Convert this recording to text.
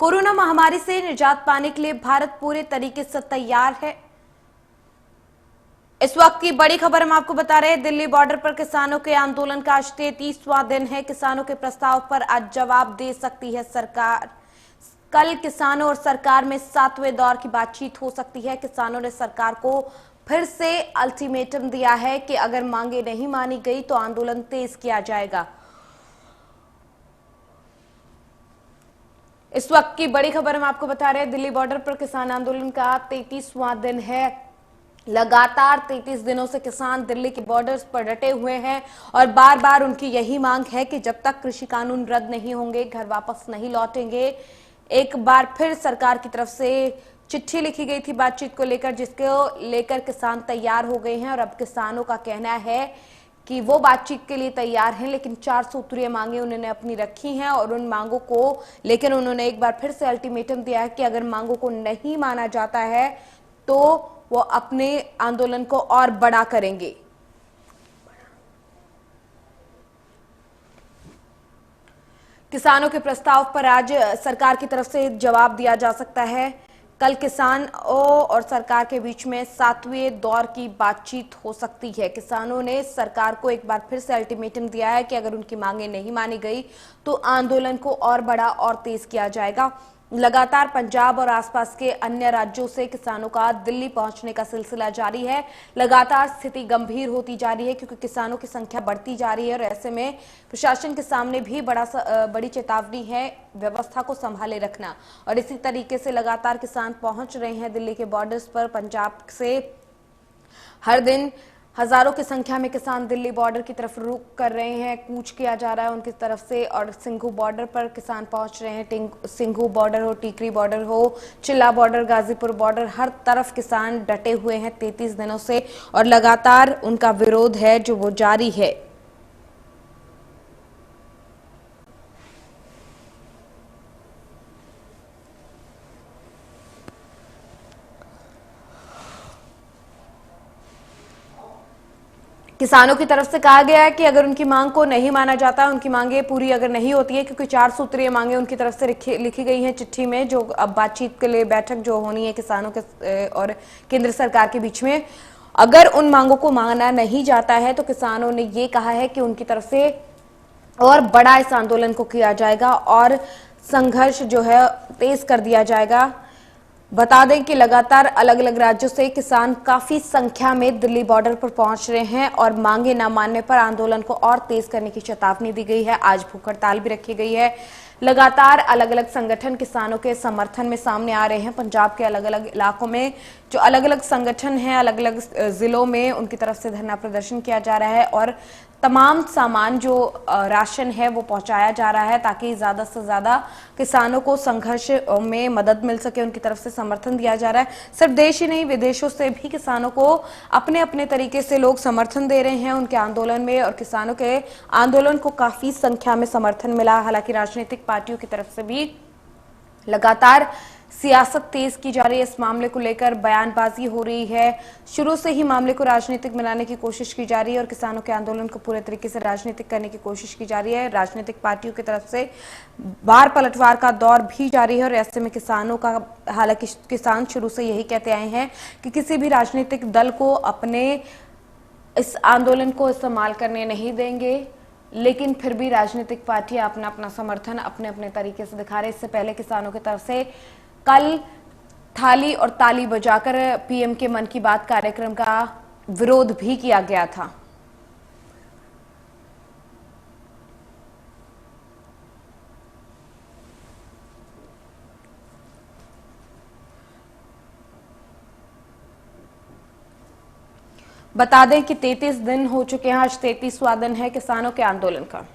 Corona महामारी से निजात पाने के लिए भारत पूरे तरीके से तैयार है। इस वक्त की बड़ी खबर हम आपको बता रहे हैं। दिल्ली बॉर्डर पर किसानों के आंदोलन का आज 33वां दिन है। किसानों के प्रस्ताव पर आज जवाब दे सकती है सरकार। कल किसानों और सरकार में 7वें दौर की बातचीत हो सकती है। किसानों ने सरकार को फिर से अल्टीमेटम दिया है कि अगर मांगे नहीं मानी गई तो आंदोलन तेज किया जाएगा। इस वक्त की बड़ी खबर हम आपको बता रहे हैं। दिल्ली बॉर्डर पर किसान आंदोलन का 33वां दिन है। लगातार 33 दिनों से किसान दिल्ली के बॉर्डर्स पर डटे हुए हैं और बार बार उनकी यही मांग है कि जब तक कृषि कानून रद्द नहीं होंगे, घर वापस नहीं लौटेंगे। एक बार फिर सरकार की तरफ से चिट्ठी लिखी गई थी बातचीत को लेकर, जिसको लेकर किसान तैयार हो गए हैं और अब किसानों का कहना है कि वो बातचीत के लिए तैयार हैं, लेकिन 4 सूत्रीय मांगे उन्होंने अपनी रखी हैं और उन मांगों को लेकर उन्होंने एक बार फिर से अल्टीमेटम दिया है कि अगर मांगों को नहीं माना जाता है तो वो अपने आंदोलन को और बड़ा करेंगे। किसानों के प्रस्ताव पर आज सरकार की तरफ से जवाब दिया जा सकता है। कल किसानों और सरकार के बीच में 7वें दौर की बातचीत हो सकती है। किसानों ने सरकार को एक बार फिर से अल्टीमेटम दिया है कि अगर उनकी मांगे नहीं मानी गई तो आंदोलन को और बड़ा और तेज किया जाएगा। लगातार पंजाब और आसपास के अन्य राज्यों से किसानों का दिल्ली पहुंचने का सिलसिला जारी है। लगातार स्थिति गंभीर होती जा रही है क्योंकि किसानों की संख्या बढ़ती जा रही है और ऐसे में प्रशासन के सामने भी बड़ी चेतावनी है व्यवस्था को संभाले रखना। और इसी तरीके से लगातार किसान पहुंच रहे हैं दिल्ली के बॉर्डर्स पर। पंजाब से हर दिन हजारों की संख्या में किसान दिल्ली बॉर्डर की तरफ रुख कर रहे हैं, कूच किया जा रहा है उनकी तरफ से। और सिंघू बॉर्डर पर किसान पहुंच रहे हैं। सिंघू बॉर्डर हो, टीकरी बॉर्डर हो, चिल्ला बॉर्डर, गाजीपुर बॉर्डर, हर तरफ किसान डटे हुए हैं 33 दिनों से और लगातार उनका विरोध है जो वो जारी है। किसानों की तरफ से कहा गया है कि अगर उनकी मांग को नहीं माना जाता, उनकी मांगे पूरी अगर नहीं होती है, क्योंकि 4 सूत्रीय मांगे उनकी तरफ से लिखी गई हैं चिट्ठी में, जो अब बातचीत के लिए बैठक जो होनी है किसानों के और केंद्र सरकार के बीच में, अगर उन मांगों को माना नहीं जाता है तो किसानों ने ये कहा है कि उनकी तरफ से और बड़ा इस आंदोलन को किया जाएगा और संघर्ष जो है तेज कर दिया जाएगा। बता दें कि लगातार अलग अलग राज्यों से किसान काफी संख्या में दिल्ली बॉर्डर पर पहुंच रहे हैं और मांगे न मानने पर आंदोलन को और तेज करने की चेतावनी दी गई है। आज भूख हड़ताल भी रखी गई है। लगातार अलग अलग संगठन किसानों के समर्थन में सामने आ रहे हैं। पंजाब के अलग अलग इलाकों में जो अलग अलग संगठन हैं, अलग अलग जिलों में उनकी तरफ से धरना प्रदर्शन किया जा रहा है और तमाम सामान जो राशन है वो पहुंचाया जा रहा है ताकि ज्यादा से ज्यादा किसानों को संघर्ष में मदद मिल सके। उनकी तरफ से समर्थन दिया जा रहा है। सिर्फ देश ही नहीं, विदेशों से भी किसानों को अपने अपने तरीके से लोग समर्थन दे रहे हैं उनके आंदोलन में और किसानों के आंदोलन को काफी संख्या में समर्थन मिला। हालांकि राजनीतिक पार्टियों की तरफ से भी लगातार सियासत तेज की जा रही है। इस मामले को लेकर बयानबाजी हो रही है। शुरू से ही मामले को राजनीतिक बनाने की कोशिश की जा रही है और किसानों के आंदोलन को पूरे तरीके से राजनीतिक करने की कोशिश की जा रही है। राजनीतिक पार्टियों की तरफ से बार पलटवार का दौर भी जारी है और ऐसे में किसानों का, हालांकि किसान शुरू से यही कहते आए हैं कि किसी भी राजनीतिक दल को अपने इस आंदोलन को इस्तेमाल करने नहीं देंगे, लेकिन फिर भी राजनीतिक पार्टियां अपना अपना समर्थन अपने अपने तरीके से दिखा रहे। इससे पहले किसानों की तरफ से कल थाली और ताली बजाकर पीएम के मन की बात कार्यक्रम का विरोध भी किया गया था। बता दें कि 33 दिन हो चुके हैं। आज 33वां दिन है किसानों के आंदोलन का।